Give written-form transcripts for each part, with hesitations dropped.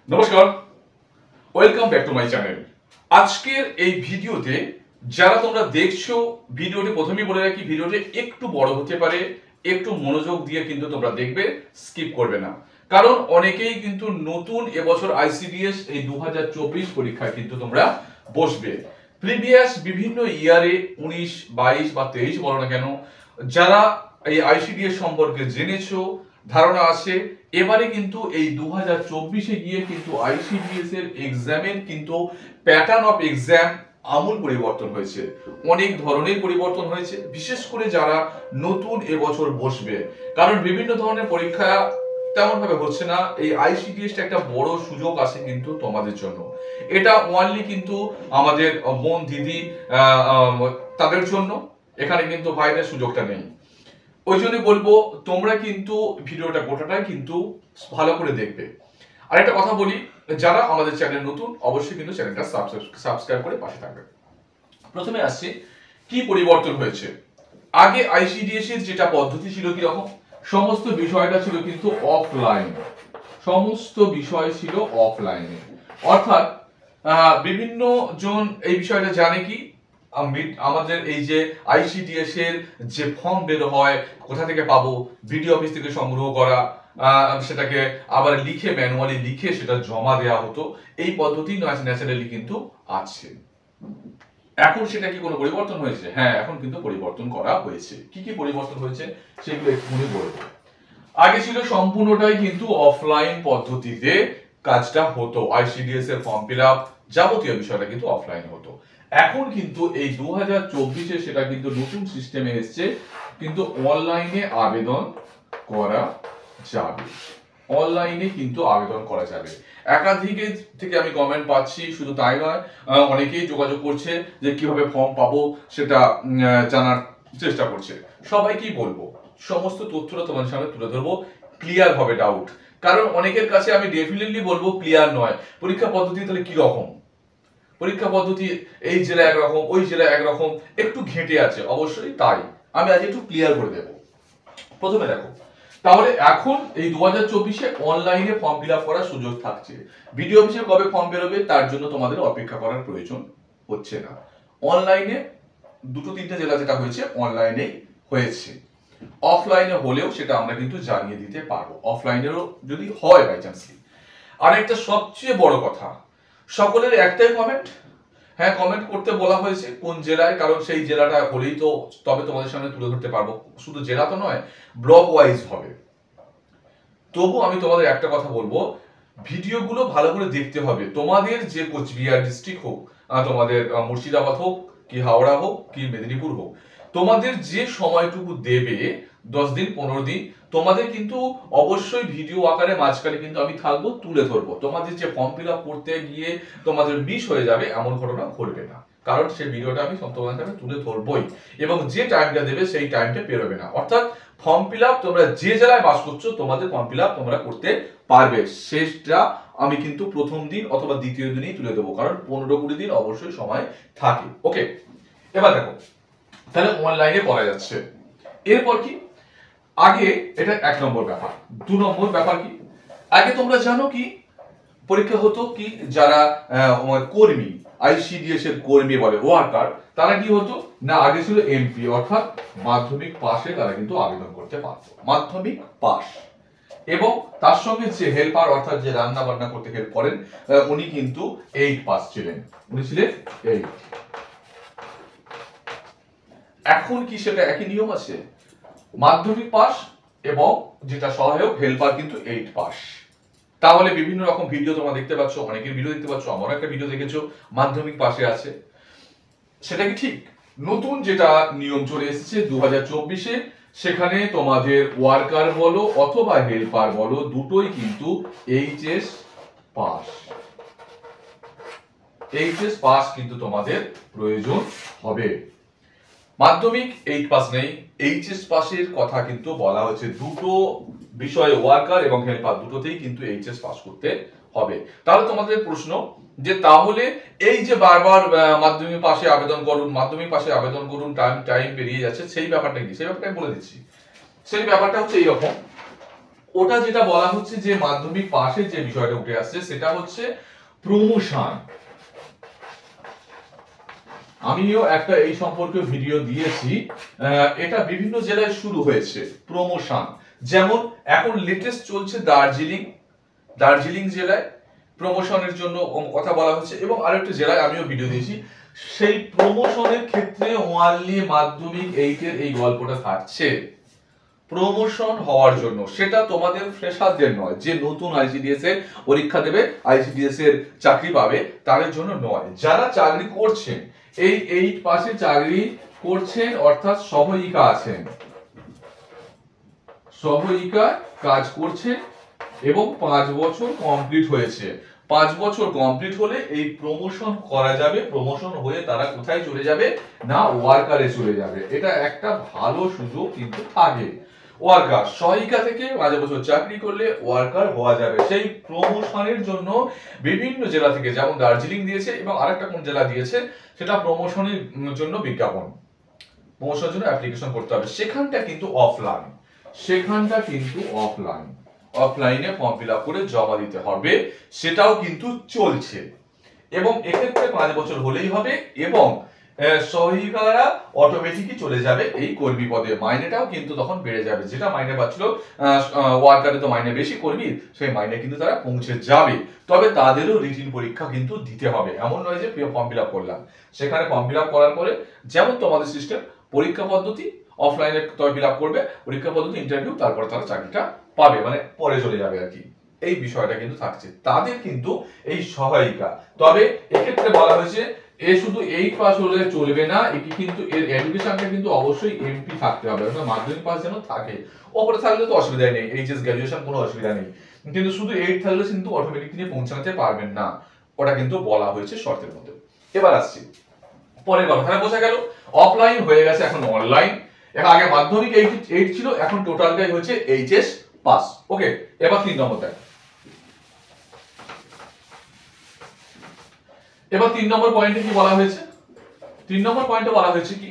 নমস্কার, welcome back to my channel. আজকের এই ভিডিওতে যারা তোমরা দেখছো, ভিডিওটি প্রথমেই বলে রাখি, ভিডিওটি একটু বড় হতে পারে, একটু মনোযোগ দিয়ে কিন্তু তোমরা দেখবে, স্কিপ করবে না। কারণ অনেকেই কিন্তু নতুন এবছর আইসিডিএস এই 2024 পরীক্ষায় কিন্তু তোমরা বসবে। প্রিভিয়াস বিভিন্ন ইয়ারে 19, 22 বা 23 বলো না কেন, যারা এই আইসিডিএস সম্পর্কে জেনেছো, ধারণা আছে, এবারে কিন্তু এই 2024-এ গিয়ে কিন্তু আইসিডিএস এর এক্সামের কিন্তু প্যাটার্ন অফ এক্সাম আমূল পরিবর্তন হয়েছে। অনেক ধরনের পরিবর্তন হয়েছে, বিশেষ করে যারা নতুন এবছর বসবে। কারণ বিভিন্ন ধরনের পরীক্ষা তেমন ভাবে হচ্ছে না। এই আইসিডিএসটা একটা বড় সুযোগ আছে কিন্তু তোমাদের জন্য। এটা ওয়ানলি কিন্তু আমাদের বোন দিদি তাদের জন্য, এখানে কিন্তু ভাইদের সুযোগটা নেই। ওই জন্য বলবো তোমরা কিন্তু ভিডিওটা গোটাটাই কিন্তু ভালো করে দেখবে। আর একটা কথা বলি, যারা আমাদের চ্যানেল নতুন অবশ্যই কিন্তু চ্যানেলটা সাবস্ক্রাইব করে পাশে থাকবে। প্রথমে আসছি কি পরিবর্তন হয়েছে। আগে আইসিডিএস এর যেটা পদ্ধতি ছিল কি রকম, সমস্ত বিষয়টা ছিল কিন্তু অফলাইন, সমস্ত বিষয় ছিল অফলাইনে। অর্থাৎ বিভিন্ন জন এই বিষয়টা জানে কি, আমাদের এই যে আইসিডিএস এর যে ফর্ম বের হয় কোথা থেকে পাবো, বিডিও অফিস থেকে সংগ্রহ করা, সেটাকে আবার লিখে ম্যানুয়ালি লিখে সেটা জমা দেওয়া হতো। এই পদ্ধতি ন্যাচারালি কিন্তু আছে। এখন সেটা কি কোনো পরিবর্তন হয়েছে? হ্যাঁ, এখন কিন্তু পরিবর্তন করা হয়েছে। কি কি পরিবর্তন হয়েছে সেগুলো একটুখানি বলবো। আগে ছিল সম্পূর্ণটাই কিন্তু অফলাইন পদ্ধতিতে কাজটা হতো। আইসিডিএস এর ফর্ম ফিল আপ যাবতীয় বিষয়টা কিন্তু অফলাইন হতো। এখন কিন্তু এই 2024-এ সেটা কিন্তু নতুন সিস্টেমে এসেছে, কিন্তু অনলাইনে আবেদন করা যাবে। অনলাইনে কিন্তু আবেদন করা যাবে। একাধিক থেকে আমি কমেন্ট পাচ্ছি, শুধু তাই নয়, অনেকেই যোগাযোগ করছে যে কিভাবে ফর্ম পাবো সেটা জানার চেষ্টা করছে। সবাইকেই বলবো সমস্ত তথ্যটা তোমার সামনে তুলে ধরবো, ক্লিয়ার হবে ডাউট। কারণ অনেকের কাছে আমি ডেফিনেটলি বলবো ক্লিয়ার নয়। পরীক্ষা পদ্ধতি তাহলে কি রকম, পরীক্ষা পদ্ধতি এই জেলায় একরকম, ওই জেলায় একরকম, একটু ঘেঁটে আছে। অবশ্যই তাই আমি আজ একটু ক্লিয়ার করে দেবো। প্রথমে দেখো, তাহলে এখন এই 2024-এ অনলাইনে ফর্ম ফিল আপ করার সুযোগ থাকছে। বিডিও অফিসে কবে ফর্ম বেরোবে তার জন্য তোমাদের অপেক্ষা করার প্রয়োজন হচ্ছে না। অনলাইনে 2-3টে জেলা যেটা হয়েছে অনলাইনেই হয়েছে। অফলাইনে হলেও সেটা আমরা কিন্তু জানিয়ে দিতে পারবো, অফলাইনেরও যদি হয় বাই চান্স। আর একটা সবচেয়ে বড় কথা, সকলের একটাই কমেন্ট, হ্যাঁ কমেন্ট করতে বলা হয়েছে কোন জেলায়, কারণ সেই জেলাটা হলেই তো তবে তোমাদের সামনে তুলে ধরতে পারবো। শুধু জেলা তো নয়, ব্লক ওয়াইজ হবে। তবু আমি তোমাদের একটা কথা বলবো, ভিডিওগুলো ভালো করে দেখতে হবে। তোমাদের যে কোচবিহার ডিস্ট্রিক্ট হোক, তোমাদের মুর্শিদাবাদ হোক কি হাওড়া হোক কি মেদিনীপুর হোক, তোমাদের যে সময়টুকু দেবে 10 দিন 15 দিন, তোমাদের কিন্তু অবশ্যই ভিডিও আকারে মাঝখানে কিন্তু আমি থাকবো, তুলে ধরবো। তোমাদের যে ফর্ম ফিল আপ করতে গিয়ে তোমাদের মিস হয়ে যাবে এমন ঘটনা ঘটবে না, কারণ সেই ভিডিওটা আমি তোমাদের কাছে তুলে ধরবোই। এবং যে টাইমটা দেবে সেই টাইমটা পেরোবে না। অর্থাৎ ফর্ম ফিল আপ তোমরা যে জেলায় বাস করছো তোমাদের ফর্ম ফিল আপ তোমরা করতে পারবে, শেষটা আমি কিন্তু প্রথম দিন অথবা দ্বিতীয় দিনেই তুলে দেবো, কারণ 15-20 দিন অবশ্যই সময় থাকে। ওকে, এবার দেখো তাহলে অনলাইনে করা যাচ্ছে। এরপর কি, আগে এটা 1 নম্বর ব্যাপার। 2 নম্বর ব্যাপার কি, আগে তোমরা জানো কি পরীক্ষা হতো কি, যারা কর্মী, আইসিডিএস এর কর্মী বলে ওয়ার্কার, তারা কি হতো না, আগে ছিল এমপি, অর্থাৎ মাধ্যমিক পাশে তারা কিন্তু আবেদন করতে পারতো, মাধ্যমিক পাস। এবং তার সঙ্গে যে হেল্পার, অর্থাৎ যে রান্না বান্না করতে হেল্প করেন, উনি কিন্তু 8 পাস ছিলেন, উনি ছিলেন 8। এখন কি সেটা একই নিয়ম আছে? মাধ্যমিক পাস এবং যেটা সহায়ক হেল্পার কিন্তু 8 পাস। তাহলে বিভিন্ন রকম ভিডিও তোমরা দেখতে পাচ্ছ, অনেকের ভিডিও দেখতে পাচ্ছ, আমার একটা ভিডিও দেখেছো মাধ্যমিক পাশে আছে। সেটা কি ঠিক? নতুন যেটা নিয়ম চলে এসেছে 2024-এ, সেখানে তোমাদের ওয়ার্কার বলো অথবা হেল্পার বলো, দুটোই কিন্তু এইচএস পাস। এইচএস পাস কিন্তু তোমাদের প্রয়োজন হবে। মাধ্যমিক 8 পাস নেই, এইচএস পাসের কথা কিন্তু বলা হয়েছে। দুটো বিষয়ে ওয়ার্কার এবং হেল্পার দুটোতেই কিন্তু এইচএস পাস করতে হবে। তাহলে তোমাদের প্রশ্ন যে তাহলে এই যে বারবার মাধ্যমিক পাশে আবেদন করুন, মাধ্যমিক পাশে আবেদন করুন, টাইম পেরিয়ে যাচ্ছে, সেই ব্যাপারটা কি? সেই ব্যাপারটা বলে দিচ্ছি। সেই ব্যাপারটা হচ্ছে এইরকম, ওটা যেটা বলা হচ্ছে যে মাধ্যমিক পাশের যে বিষয়টা উঠে আসছে সেটা হচ্ছে প্রমোশন। আমিও একটা এই সম্পর্কে ভিডিও দিয়েছি, এটা বিভিন্ন জেলায় শুরু হয়েছে প্রমোশন। যেমন এখন লেটেস্ট চলছে দার্জিলিং জেলায় প্রমোশনের জন্য কথা বলা হচ্ছে, এবং আরেকটা জেলায় আমিও ভিডিও দিয়েছি। সেই প্রমোশনের ক্ষেত্রে ওয়ানলি মাধ্যমিক 8 এর এই গল্পটা থাকছে প্রমোশন হওয়ার জন্য। সেটা তোমাদের ফ্রেশারদের নয়, যে নতুন আইসিডিএস এর পরীক্ষা দেবে, আইসিডিএস এর চাকরি পাবে তাদের জন্য নয়। যারা চাকরি করছেন, এই 8 পাশে চাকরি করছেন অর্থাৎ সহায়িকা আছেন, সহায়িকা কাজ করছেন এবং 5 বছর কমপ্লিট হয়েছে, 5 বছর কমপ্লিট হলে এই প্রমোশন করা যাবে। প্রমোশন হয়ে তারা কোথায় চলে যাবে না ওয়ার্কারে চলে যাবে। এটা একটা ভালো সুযোগ কিন্তু থাকে। ওয়ার্কার সহায়িকা থেকে 5 বছর চাকরি করলে ওয়ার্কার হওয়া যাবে। সেই প্রমোশনের জন্য বিভিন্ন জেলা থেকে, যেমন দার্জিলিং দিয়েছে এবং আরেকটা কোন জেলা দিয়েছে, সেটা প্রমোশনের জন্য বিজ্ঞাপন, প্রমোশনের জন্য অ্যাপ্লিকেশন করতে হবে। সেখানটা কিন্তু অফলাইন, অফলাইনে ফর্ম ফিল আপ করে জমা দিতে হবে, সেটাও কিন্তু চলছে। এবং এক্ষেত্রে 5 বছর হলেই হবে, এবং সহায়িকারা অটোমেটিকই চলে যাবে এই কর্মী পদে। মাইনেটাও কিন্তু তখন বেড়ে যাবে, যেটা মাইনে পাচ্ছিল ওয়ার্কারে তো মাইনে বেশি, কর্মীর সেই মাইনে কিন্তু তারা পৌঁছে যাবে। তবে তাদেরও রিটিন পরীক্ষা কিন্তু দিতে হবে। এমন নয় যে ফর্ম ফিল আপ করলাম, সেখানে ফর্ম ফিল আপ করার পরে যেমন তোমাদের সিস্টেম পরীক্ষা পদ্ধতি অফলাইনে তবে ফিল আপ করবে, পরীক্ষা পদ্ধতি ইন্টারভিউ, তারপরে তারা চাকরিটা পাবে, মানে পরে চলে যাবে আর কি। এই বিষয়টা কিন্তু থাকছে তাদের কিন্তু এই সহায়িকা। তবে এক্ষেত্রে বলা হয়েছে এ শুধু 8 পাস হলে চলবে না, একে কিন্তু এর এডুকেশনটা কিন্তু অবশ্যই এমপি থাকতে হবে, অর্থাৎ মাধ্যমিক পাস যেন থাকে। ওপরে থাকলে তো অসুবিধা নেই, এইচএস গ্র্যাজুয়েশন কোনো অসুবিধা নেই, কিন্তু শুধু 8 থাকলে কিন্তু অটোমেটিক তিনি পৌঁছাতে পারবেন না, ওটা কিন্তু বলা হয়েছে শর্তের মধ্যে। এবার আসছি পরের কথা, তাহলে বোঝা গেল অফলাইন হয়ে গেছে এখন অনলাইন। এখন আগে মাধ্যমিক 8 ছিল, এখন টোটালটাই হচ্ছে এইচএস পাস। ওকে, এবার 3 নম্বর দেখ। এবার 3 নম্বর পয়েন্টে কি বলা হয়েছে? 3 নম্বর পয়েন্টে বলা হয়েছে কি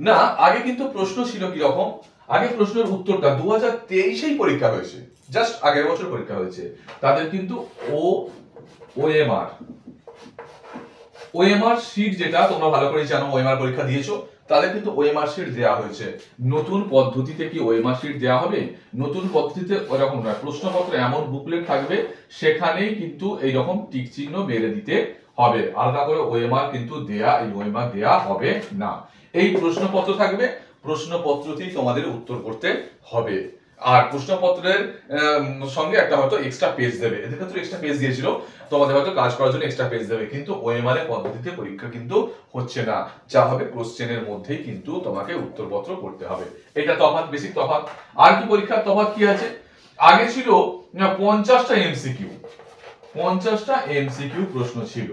না, আগে কিন্তু প্রশ্ন ছিল কি রকম, আগে প্রশ্নের উত্তরটা 2023এই পরীক্ষা হয়েছে, জাস্ট আগের বছর পরীক্ষা হয়েছে, তাদের কিন্তু ওএমআর শিট, যেটা তোমরা ভালো করে জানো, ওএমআর পরীক্ষা দিয়েছো, তাদের কিন্তু ওএমআর শিট দেওয়া হয়েছে। নতুন পদ্ধতিতে কি ওএমআর শিট দেওয়া হবে? নতুন পদ্ধতিতে ওরকম নয়, প্রশ্নপত্র এমন বুকলেট থাকবে, সেখানেই কিন্তু এই রকম টিক চিহ্ন মেরে দিতে হবে, আলাদা করে ওএমআর কিন্তু ওএমআর দেয়া হবে না। এই প্রশ্নপত্র থাকবে, প্রশ্নপত্রতেই তোমাদের উত্তর করতে হবে। আর প্রশ্নপত্রের সঙ্গে একটা হয়তো এক্সট্রা পেজ দেবে, এদের ক্ষেত্রে এক্সট্রা পেজ দিয়েছিল, তোমাদের হয়তো কাজ করার জন্য এক্সট্রা পেজ দেবে, কিন্তু ওএমআর এর পদ্ধতিতে পরীক্ষা কিন্তু হচ্ছে না, যা হবে কোশ্চেনের মধ্যেই কিন্তু তোমাকে উত্তরপত্র করতে হবে। এটা তফাৎ, বেসিক তফাৎ। আর কি পরীক্ষার তফাৎ কি আছে? আগে ছিল 50টা এমসিকিউ, 50টা এমসিকিউ প্রশ্ন ছিল,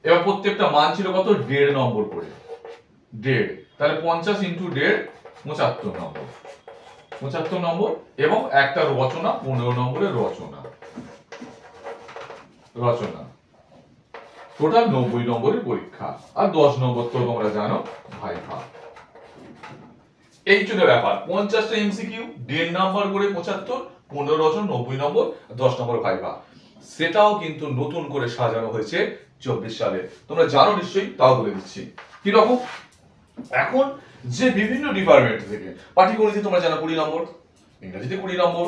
এবার প্রত্যেকটা মান ছিল কত? 1.5 নম্বর করে, 1.5, তাহলে 50 ইন্টু 1.5 75 নম্বর, 75 নম্বর, এবং একটা রচনা 15 নম্বরের রচনা, টোটাল 90 নম্বরের পরীক্ষা। আর 10 নম্বর তো তোমরা জানো ভাইভা। এই জন্য ব্যাপার, 50টা এমসিকিউ 1.5 নম্বর করে 75, 15 রচনা 90 নম্বর, 10 নম্বর ভাইভা। সেটাও কিন্তু নতুন করে সাজানো হয়েছে 24 সালে, তোমরা জানো নিশ্চয়ই, তাও বলে দিচ্ছি কি রকম। এখন যে বিভিন্ন ডিপার্টমেন্ট থেকে, পাটিগণিতে তোমরা জানো 20 নম্বর, ইংরেজিতে 20 নম্বর,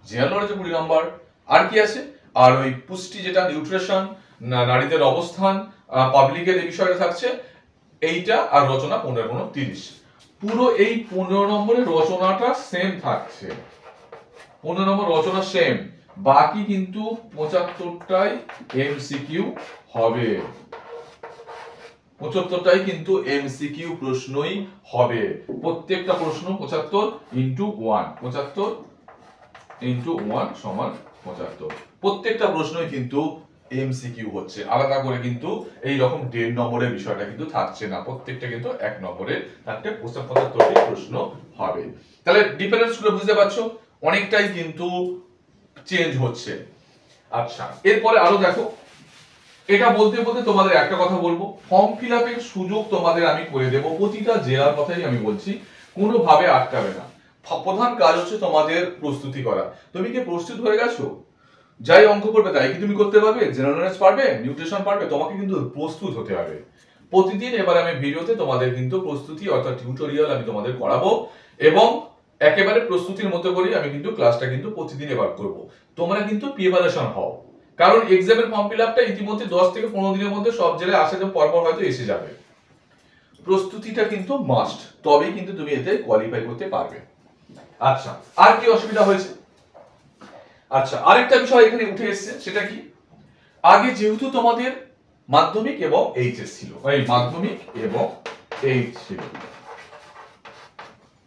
জেনারেল নলেজে 20 নম্বর, আর কি আছে, আর ওই পুষ্টি যেটা নিউট্রিশন, নারীদের অবস্থান, পাবলিকের এই বিষয়টা থাকছে এইটা, আর রচনা 15 30। পুরো এই 15 নম্বরের রচনাটা সেম থাকছে, 15 নম্বর রচনা সেম, বাকি কিন্তু 75টাই এমসিকিউ হবে, 75টাই কিন্তু এমসিকিউ প্রশ্নই হবে। প্রত্যেকটা প্রশ্ন 75 ইন্টু 1, 75 ইন্টু 1 সমান 75। প্রত্যেকটা প্রশ্নই কিন্তু এমসিকিউ হচ্ছে, আলাদা করে কিন্তু এই রকম 1.5 নম্বরের বিষয়টা কিন্তু থাকছে না, প্রত্যেকটা কিন্তু 1 নম্বরের থাকতে 75টি প্রশ্ন হবে। তাহলে ডিফারেন্স গুলো বুঝতে পারছো, অনেকটাই কিন্তু চেঞ্জ হচ্ছে। আচ্ছা, এরপরে আরো দেখো, এটা বলতে বলতে তোমাদের একটা কথা বলবো, ফর্ম ফিল আপের সুযোগ তোমাদের আমি করে দেবো, প্রতিটা জেলার কথাই আমি বলছি, কোনোভাবে আটকাবে না। প্রধান কাজ হচ্ছে তোমাদের প্রস্তুতি করা। তুমি কি প্রস্তুত হয়ে গেছো? যাই অঙ্ক করবে তাই কি তুমি করতে পারবে? জেনারেল নলেজ পারবে, নিউট্রিশন পারবে? তোমাকে কিন্তু প্রস্তুত হতে হবে প্রতিদিন। এবার আমি ভিডিওতে তোমাদের কিন্তু প্রস্তুতি অর্থাৎ টিউটোরিয়াল আমি তোমাদের করাবো, এবং একেবারে প্রস্তুতির মতো করে আমি কিন্তু ক্লাসটা কিন্তু প্রতিদিন এবার করব। তোমরা কিন্তু প্রিপারেশন হও, কারণ এক্সামের ফর্ম ফিল আপটা ইতিমধ্যে 10 থেকে 15 দিনের মধ্যে সব জেলায় আসে, তো পরপর হয়তো এসে যাবে। প্রস্তুতিটা কিন্তু মাস্ট, তবেই কিন্তু তুমি এতে কোয়ালিফাই করতে পারবে। আচ্ছা, আর কি অসুবিধা হয়েছে? আচ্ছা, আরেকটা বিষয় এখানে উঠে এসেছে, সেটা কি, আগে যেহেতু তোমাদের মাধ্যমিক এবং এইচএস ছিল, এই মাধ্যমিক এবং এইচ ছিল,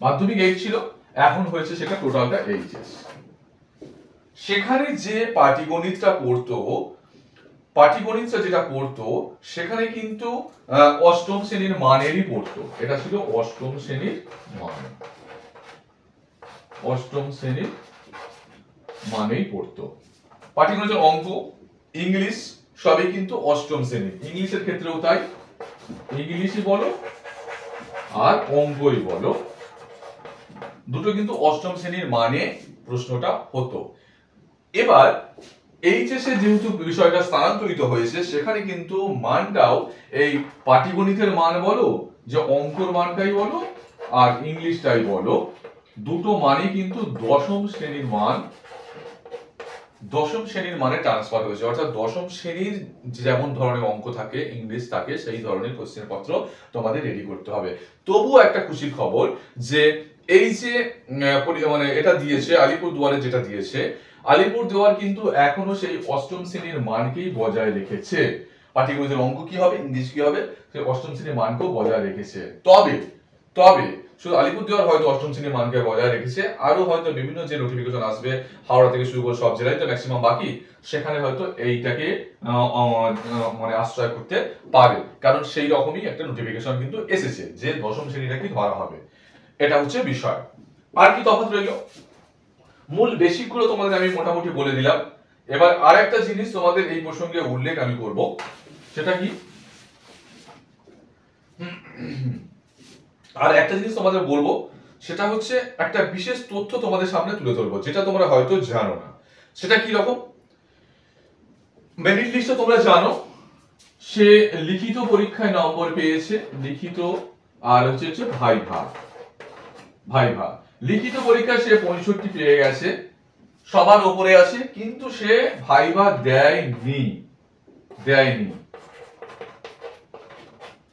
মাধ্যমিক এইচ ছিল, এখন হয়েছে সেটা টোটালটা এইচএস। সেখানে যে পাটিগণিতটা পড়তো, পাটিগণিতটা যেটা পড়তো সেখানে কিন্তু অষ্টম শ্রেণীর মানেরই পড়তো। এটা ছিল অষ্টম শ্রেণীর মান, অষ্টম শ্রেণীর মানেই পড়তো। পাটিগণিতের অঙ্ক, ইংলিশ সবই কিন্তু অষ্টম শ্রেণীর। ইংলিশের ক্ষেত্রেও তাই, ইংলিশই বলো আর অঙ্কই বলো, দুটো কিন্তু অষ্টম শ্রেণীর মানে প্রশ্নটা হতো। এবার এইচএস এ যেহেতু বিষয়টা স্থানান্তরিত হয়েছে, সেখানে কিন্তু মানটাও এই পাটিগণিতের মান বলো, যে অঙ্কর মানটাই বলো আর ইংলিশটাই বলো, দুটো মানই কিন্তু দশম শ্রেণীর মান, দশম শ্রেণীর মানে ট্রান্সফার হয়েছে। অর্থাৎ দশম শ্রেণীর যেমন ধরনের অঙ্ক থাকে, ইংলিশ থাকে, সেই ধরনের কোশ্চেন পত্র তোমাদের রেডি করতে হবে। তবুও একটা খুশির খবর, যে এই যে মানে এটা দিয়েছে আলিপুরদুয়ারে, যেটা দিয়েছে আলিপুরদুয়ার কিন্তু এখনো সেই অষ্টম শ্রেণীর মানকেই বজায় রেখেছে। পাটিগণিতের অঙ্ক কি হবে, ইংলিশ কি হবে, সেই অষ্টম শ্রেণীর মানকেও বজায় রেখেছে। তবে তবে শুধু আলিপুরদুয়ার হয়তো অষ্টম শ্রেণীর মানকে বজায় রেখেছে, আরো হয়তো বিভিন্ন যে নোটিফিকেশন আসবে হাওড়া থেকে শুরু করে সব জেলায় তো ম্যাক্সিমাম বাকি, সেখানে হয়তো এইটাকে মানে আশ্রয় করতে পারে, কারণ সেই রকমই একটা নোটিফিকেশন কিন্তু এসেছে যে দশম শ্রেণীটাকে ধরা হবে। এটা হচ্ছে বিষয়। আর কি তফাৎ রইল? মূল বেসিকগুলো তোমাদের আমি মোটামুটি বলে দিলাম। এবার আর একটা জিনিস তোমাদের এই প্রসঙ্গে উল্লেখ আমি করব, সেটা কি, আর একটা জিনিস তোমাদের বলবো, সেটা হচ্ছে একটা বিশেষ তথ্য তোমাদের সামনে তুলে ধরবো, যেটা তোমরা হয়তো জানো না। সেটা কি রকম? মেরিট লিস্টে তোমরা জানো, সে লিখিত পরীক্ষায় নম্বর পেয়েছে, লিখিত আর হচ্ছে ভাইভা, ভাইভা লিখিত পরীক্ষায় সে 65 পেয়ে গেছে, সবার উপরে আছে, কিন্তু সে ভাইভা দেয়নি, দেয়নি,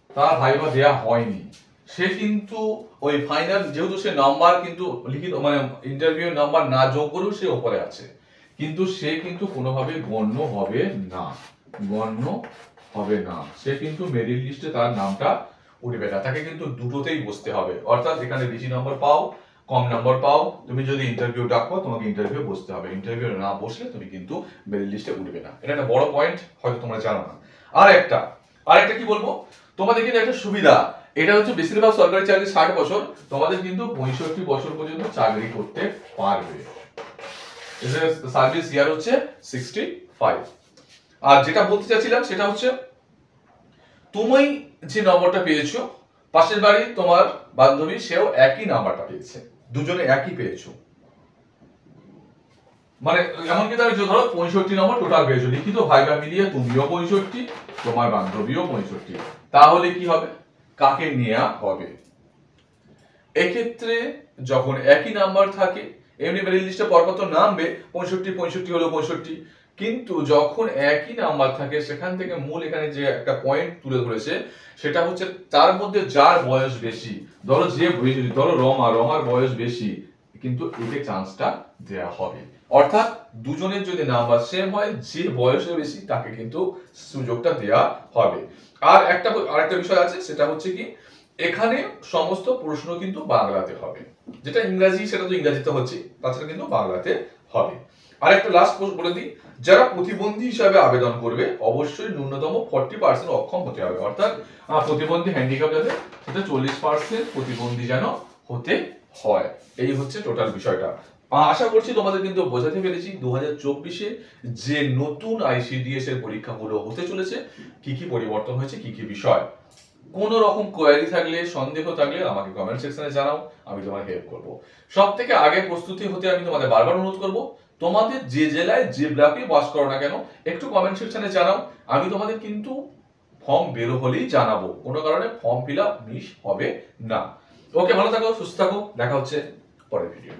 তার ভাইভা দেয়া হয়নি। সে কিন্তু ওই ফাইনাল, যেহেতু সে নাম্বার কিন্তু লিখিত মানে ইন্টারভিউ নাম্বার না যোগ করেও সে উপরে আছে, কিন্তু সে কিন্তু কোনোভাবে গণ্য হবে না, গণ্য হবে না। সে কিন্তু মেরিট লিস্টে তার নামটা উঠবে না, তাকে কিন্তু দুটোতেই বসতে হবে। অর্থাৎ এখানে বেশি নাম্বার পাও, কম নাম্বার পাও, তুমি যদি ইন্টারভিউ ডাকো তোমাকে ইন্টারভিউ বসতে হবে, ইন্টারভিউ না বসলে তুমি কিন্তু মেরিট লিস্টে উঠবে না। এটা একটা বড় পয়েন্ট, হয়তো তোমরা জানো না। আর একটা কি বলবো, তোমাদের কিন্তু একটা সুবিধা, এটা হচ্ছে বেশিরভাগ সরকারি চাকরি 60 বছর, তোমাদের কিন্তু 65 বছর পর্যন্ত চাকরি করতে পারবে। সার্ভিস ইয়ার হচ্ছে 65। আর যেটা বলতে চাচ্ছিলাম সেটা হচ্ছে, তুমি যে নম্বরটা পেয়েছো, পাশের বাড়ি তোমার বান্ধবী সেও একই নাম্বারটা পেয়েছে, দুজনে একই পেয়েছো, মানে এমনকি তার ধরো 65 নম্বর টোটাল পেয়েছো, লিখিত ভাইভা মিলিয়ে তুমিও 65, তোমার বান্ধবীও 65, তাহলে কি হবে, কাকে নেওয়া হবে? এক্ষেত্রে যখন একই নাম্বার থাকে, এমনি মেরিট লিস্টে পরপর তো নামবে 65 হলো 65, কিন্তু যখন একই নাম্বার থাকে সেখান থেকে মূল এখানে যে একটা পয়েন্ট তুলে ধরেছে, সেটা হচ্ছে তার মধ্যে যার বয়স বেশি, ধরো ধরো রমার বয়স বেশি, কিন্তু একে চান্সটা দেয়া হবে। অর্থাৎ দুজনের যদি নাম্বার সেম হয়, যে বয়সে বেশি তাকে কিন্তু সুযোগটা দেয়া হবে। আর আরেকটা বিষয় আছে, সেটা হচ্ছে কি, এখানে সমস্ত প্রশ্ন কিন্তু বাংলাতে হবে, যেটা ইংরাজি সেটা তো ইংরাজিতে হচ্ছে, তাছাড়া কিন্তু বাংলাতে হবে। আর একটা লাস্ট বলে দিই, যারা প্রতিবন্ধী হিসাবে আবেদন করবে অবশ্যই ন্যূনতম 40% অক্ষম হতে হবে। অর্থাৎ প্রতিবন্ধী হ্যান্ডিক্যাপ যাতে, সেটা 40% প্রতিবন্ধী যেন হতে হয়। এই হচ্ছে টোটাল বিষয়টা। আশা করছি তোমাদের কিন্তু বোঝাতে পেরেছি 2024-এ যে নতুন আইসিডিএস এর পরীক্ষাগুলো হতে চলেছে, কি কি পরিবর্তন হয়েছে, কি কি বিষয়। কোনো রকম কোয়ারি থাকলে, সন্দেহ থাকলে আমাকে কমেন্ট সেকশনে জানাও, আমি তোমার হেল্প করব। সব থেকে আগে প্রস্তুতি হতে আমি তোমাদের বারবার অনুরোধ করব, তোমাদের যে জেলায় যে ব্লকে বাস করো না কেন একটু কমেন্ট সেকশনে জানাও। আমি তোমাদের কিন্তু ফর্ম বেরো হলেই জানাবো, কোনো কারণে ফর্ম ফিল আপ মিস হবে না। ওকে, ভালো থাকো, সুস্থ থাকো, দেখা হচ্ছে পরের ভিডিও।